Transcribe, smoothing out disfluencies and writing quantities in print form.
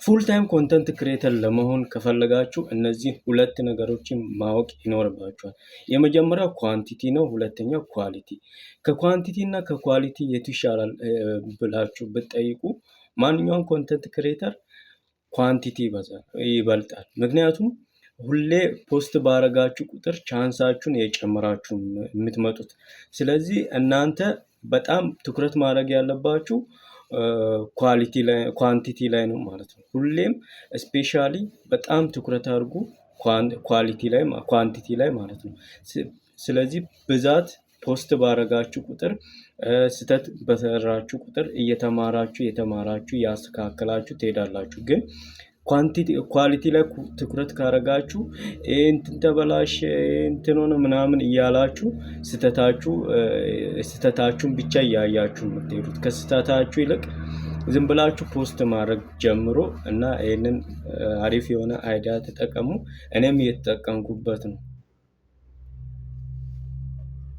ፉል ታይም ኮንተንት ክሬተር ለመሆን ከፈለጋችሁ እነዚህ ሁለት ነገሮችን ማወቅ ይኖርባችኋል። የመጀመሪያው ኳንቲቲ ነው፣ ሁለተኛው ኳሊቲ። ከኳንቲቲ እና ከኳሊቲ የቱ ይሻላል ብላችሁ ብትጠይቁ ማንኛውም ኮንተንት ክሬተር ኳንቲቲ ይበልጣል። ምክንያቱም ሁሌ ፖስት ባረጋችሁ ቁጥር ቻንሳችሁን የጨመራችሁ የምትመጡት። ስለዚህ እናንተ በጣም ትኩረት ማድረግ ያለባችሁ ኳንቲቲ ላይ ነው ማለት ነው። ሁሌም ስፔሻሊ በጣም ትኩረት አድርጉ ኳንቲቲ ላይ ማለት ነው። ስለዚህ ብዛት ፖስት ባረጋችሁ ቁጥር ስተት በሰራችሁ ቁጥር እየተማራችሁ ያስተካከላችሁ ትሄዳላችሁ። ግን ኳሊቲ ላይ ትኩረት ካረጋችሁ እንትን ተበላሽ እንትን ሆነ ምናምን እያላችሁ ስተታችሁን ብቻ እያያችሁ የምትሄዱት ከስተታችሁ ይልቅ ዝም ብላችሁ ፖስት ማድረግ ጀምሮ እና ይሄንን አሪፍ የሆነ አይዲያ ተጠቀሙ። እኔም እየተጠቀምኩበት ነው።